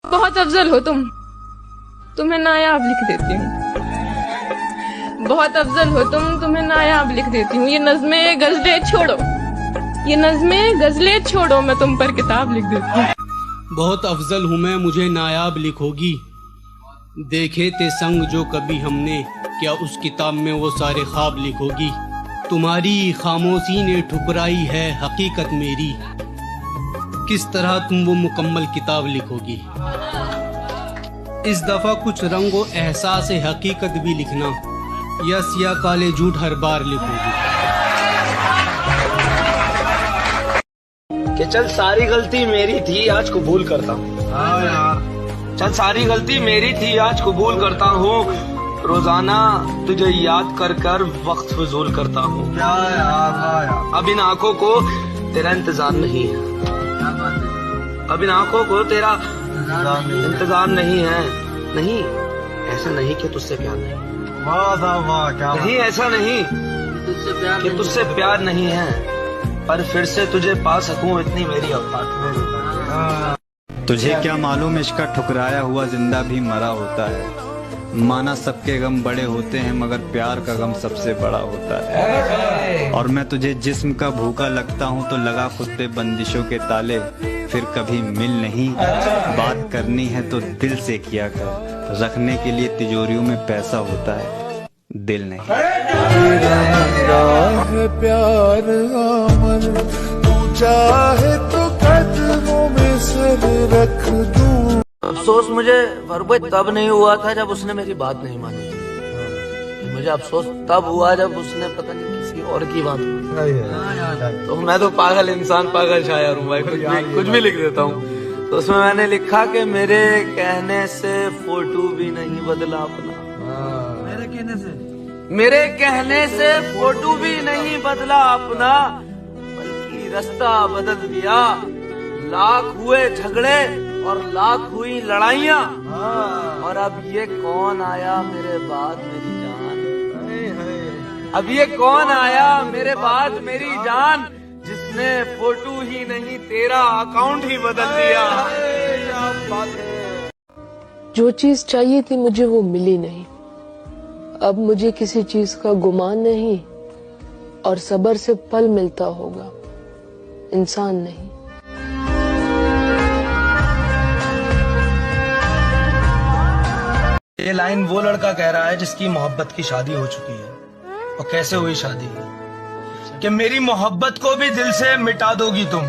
बहुत अफजल हो तुम, तुम्हें नायाब लिख देती हूँ। बहुत अफजल हो तुम, तुम्हें नायाब लिख देती हूँ। ये नज़्में गजलें छोड़ो, ये नज़्में गजलें छोड़ो, मैं तुम पर किताब लिख देती हूँ। बहुत अफजल हूँ मैं, मुझे नायाब लिखोगी। देखे थे संग जो कभी हमने, क्या उस किताब में वो सारे ख्वाब लिखोगी। तुम्हारी खामोशी ने ठुकराई है हकीकत मेरी, किस तरह तुम वो मुकम्मल किताब लिखोगी। इस दफा कुछ रंगो एहसास हकीकत भी लिखना, या सिया काले झूठ हर बार लिखोगी। कि चल सारी गलती मेरी थी आज कबूल करता हूँ। हाँ यार, चल सारी गलती मेरी थी आज कबूल करता हूँ। रोजाना तुझे याद कर कर वक्त फजूल करता हूँ। क्या यार, अब इन आंखों को तेरा इंतजार नहीं है, अब इन आंखों को तेरा इंतजार नहीं है। नहीं ऐसा नहीं कि तुझसे प्यार नहीं, नहीं ऐसा नहीं कि तुझसे प्यार नहीं है, पर फिर से तुझे पा सकूं इतनी मेरी औकात। तुझे क्या मालूम इश्क का ठुकराया हुआ जिंदा भी मरा होता है। माना सबके गम बड़े होते हैं मगर प्यार का गम सबसे बड़ा होता है। और मैं तुझे जिस्म का भूखा लगता हूँ तो लगा खुद पे बंदिशों के ताले। फिर कभी मिल नहीं, बात करनी है तो दिल से किया कर। रखने के लिए तिजोरियों में पैसा होता है, दिल नहीं। प्यार अमर तू चाहे तो कदमों में सर रख दूं। अफसोस मुझे फरबे तब नहीं हुआ था जब उसने मेरी बात नहीं मानी थी। मुझे अफसोस तब हुआ जब उसने पता नहीं किसी और की बात की। तो मैं तो पागल इंसान, पागल शायर हूँ भाई, कुछ भी लिख देता हूँ। तो उसमें मैंने लिखा कि मेरे कहने से फोटो भी नहीं बदला अपना। मेरे कहने से फोटो भी नहीं बदला अपना, बल्कि रास्ता बदल दिया। लाख हुए झगड़े और लाख हुई लड़ाइयाँ, और अब ये कौन आया मेरे बाद मेरी जान। अब ये कौन आया मेरे बाद मेरी जान, जिसने फोटो ही नहीं तेरा अकाउंट ही बदल दिया। जो चीज चाहिए थी मुझे वो मिली नहीं। अब मुझे किसी चीज का गुमान नहीं, और सब्र से फल मिलता होगा, इंसान नहीं। ये लाइन वो लड़का कह रहा है जिसकी मोहब्बत की शादी हो चुकी है। और कैसे हुई शादी? कि मेरी मोहब्बत को भी दिल से मिटा दोगी तुम,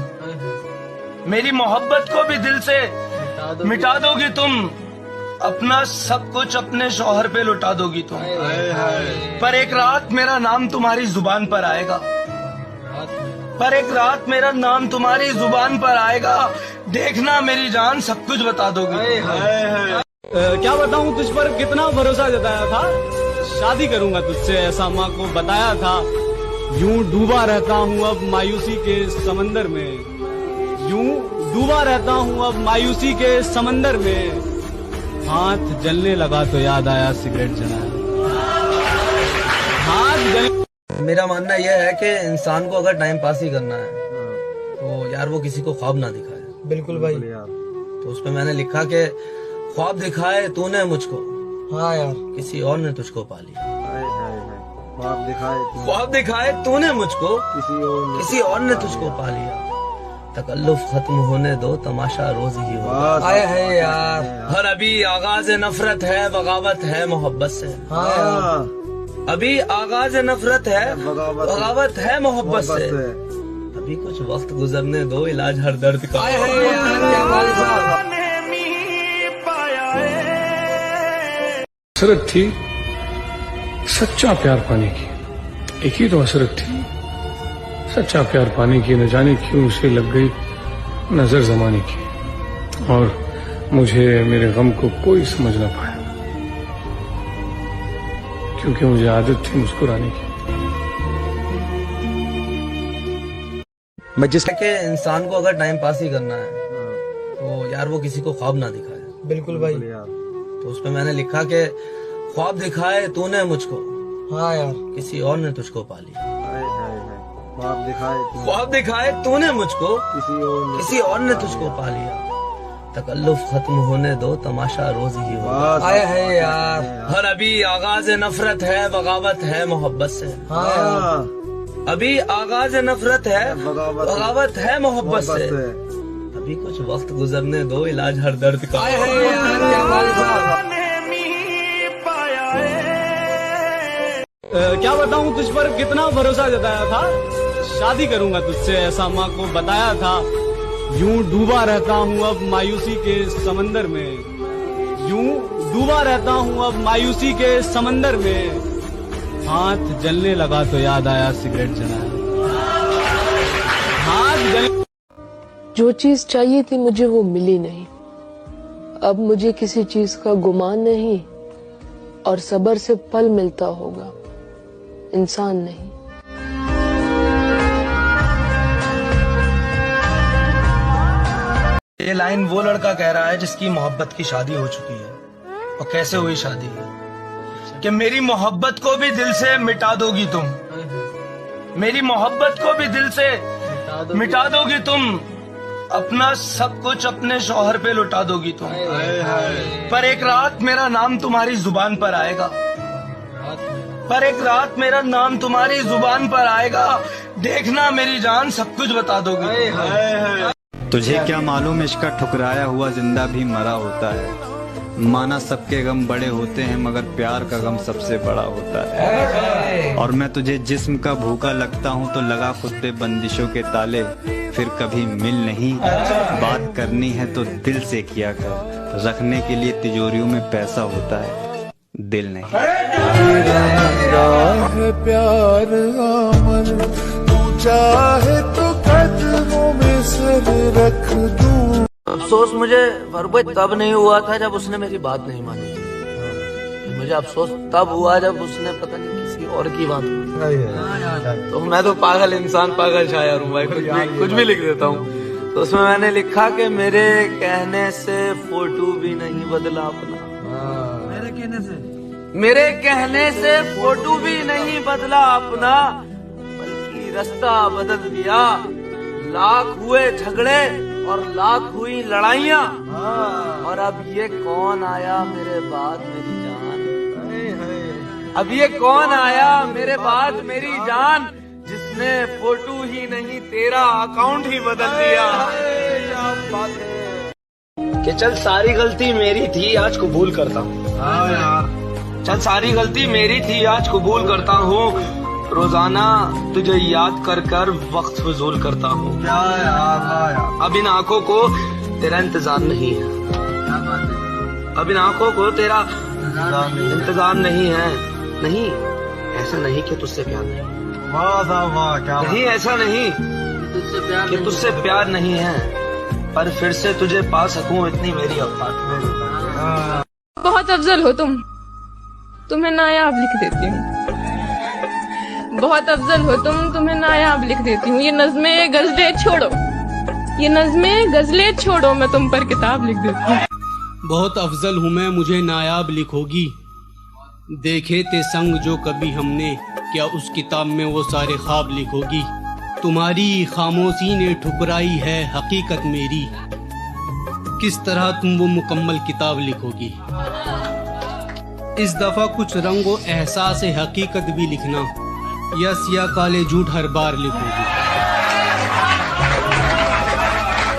मेरी मोहब्बत को भी दिल से मिटा दोगी तुम, अपना सब कुछ अपने शौहर पे लुटा दोगी तुम। पर एक रात मेरा नाम तुम्हारी जुबान पर आएगा, पर एक रात मेरा नाम तुम्हारी जुबान पर आएगा, देखना मेरी जान सब कुछ बता दोगी। क्या बताऊं तुझ पर कितना भरोसा जताया था, शादी करूंगा तुझसे ऐसा माँ को बताया था। यूं डूबा रहता हूँ अब मायूसी के समंदर में, यूं डूबा रहता हूँ अब मायूसी के समंदर में। हाथ जलने लगा तो याद आया सिगरेट जलाया, हाथ जल। मेरा मानना यह है कि इंसान को अगर टाइम पास ही करना है तो यार वो किसी को ख्वाब ना दिखाए। बिल्कुल भाई। तो उसमें मैंने लिखा कि ख्वाब दिखाए तूने मुझको, हाँ यार, किसी और ने तुझको पा लिया। ख्वाब दिखाए तूने मुझको, किसी और ने तुझको पा लिया। तकल्लुफ खत्म होने दो, तमाशा रोज ही होगा। आए है यार। और अभी आगाज नफरत है, बगावत है मोहब्बत से। हाँ, अभी आगाज नफरत है, बगावत है मोहब्बत से। अभी कुछ वक्त गुजरने दो, इलाज हर दर्द का। हसरत थी सच्चा प्यार पाने की, एक ही तो हसरत थी सच्चा प्यार पाने की। न जाने क्यों उसे लग गई नजर जमाने की, और मुझे मेरे गम को कोई समझ न पाया, क्योंकि मुझे आदत थी मुस्कुराने की। मैं जिस के इंसान को अगर टाइम पास ही करना है तो यार वो किसी को ख्वाब ना दिखाए। बिल्कुल भाई। तो उसमें मैंने लिखा कि ख्वाब दिखाए तूने मुझको, हाँ यार, किसी और ने तुझको पा लिया। ख्वाब दिखाए तूने मुझको, किसी और ने तुझको पा लिया। तकल्लुफ खत्म होने दो, तमाशा रोज ही होगा। आए है यार, और अभी आगाज नफरत है, बगावत है मोहब्बत से। अभी आगाज नफरत है, बगावत है मोहब्बत से। अभी कुछ वक्त गुजरने दो, इलाज हर दर्द का। आए है यार, क्या बताऊं तुझ पर कितना भरोसा जताया था, शादी करूंगा तुझसे ऐसा माँ को बताया था। यूं डूबा रहता हूँ अब मायूसी के समंदर में, यूं डूबा रहता हूँ अब मायूसी के समंदर में। हाथ जलने लगा तो याद आया सिगरेट जलाया, हाथ जल। जो चीज चाहिए थी मुझे वो मिली नहीं। अब मुझे किसी चीज का गुमान नहीं, और सब्र से फल मिलता होगा, इंसान नहीं। ये लाइन वो लड़का कह रहा है जिसकी मोहब्बत की शादी हो चुकी है। और कैसे हुई शादी? कि मेरी मोहब्बत को भी दिल से मिटा दोगी तुम, मेरी मोहब्बत को भी दिल से मिटा दोगी तुम, अपना सब कुछ अपने शौहर पे लुटा दोगी तुम। पर एक रात मेरा नाम तुम्हारी जुबान पर आएगा, पर एक रात मेरा नाम तुम्हारी जुबान पर आएगा, देखना मेरी जान सब कुछ बता दोगी। तुझे क्या मालूम इसका ठुकराया हुआ जिंदा भी मरा होता है। माना सबके गम बड़े होते हैं मगर प्यार का गम सबसे बड़ा होता है। और मैं तुझे जिस्म का भूखा लगता हूँ तो लगा खुद पे बंदिशों के ताले, फिर कभी मिल नहीं। बात करनी है तो दिल से किया कर, रखने के लिए तिजोरियों में पैसा होता है, दिल नहीं। है प्यार अमर, तू चाहे तो कदमों में सर रख दूं। अफसोस मुझे फरबे तब नहीं हुआ था जब उसने मेरी बात नहीं मानी थी। मुझे अफसोस तब हुआ जब उसने पता नहीं किसी और की बात मानी। तो मैं तो पागल इंसान, पागल शायर हूँ भाई, कुछ भी लिख देता हूँ। तो उसमें मैंने लिखा कि मेरे कहने से फोटो भी नहीं बदला अपना, मेरे कहने से फोटो भी नहीं बदला अपना, बल्कि रास्ता बदल दिया। लाख हुए झगड़े और लाख हुई लड़ाइयाँ, और अब ये कौन आया मेरे बाद मेरी जान, अब ये कौन आया मेरे बाद मेरी जान, जिसने फोटो ही नहीं तेरा अकाउंट ही बदल दिया। कि चल सारी गलती मेरी थी आज कबूल करता हूँ, चल सारी गलती मेरी थी आज कबूल करता हूँ। रोजाना तुझे याद कर कर वक्त फजूल करता हूँ। अब इन आंखों को तेरा इंतजार नहीं है, अब इन आंखों को तेरा इंतजार नहीं है। नहीं, ऐसा नहीं कि तुझसे प्यार नहीं, नहीं ऐसा नहीं कि तुझसे प्यार नहीं है, पर फिर से तुझे पा सकूं इतनी मेरी औकात। बहुत अफजल हो तुम, तुम्हें नायाब लिख देती हूँ। बहुत अफजल हो तुम, तुम्हें नायाब लिख देती हूँ। ये नज़्में गजलें छोड़ो, ये नज़्में गजलें छोड़ो, मैं तुम पर किताब लिख देती हूँ। बहुत अफजल हूँ मैं, मुझे नायाब लिखोगी। देखे थे संग जो कभी हमने, क्या उस किताब में वो सारे ख्वाब लिखोगी। तुम्हारी खामोशी ने ठुकराई है हकीकत मेरी, किस तरह तुम वो मुकम्मल किताब लिखोगी। इस दफा कुछ रंगो एहसास हकीकत भी लिखना, या सिया काले झूठ हर बार लिखोगी।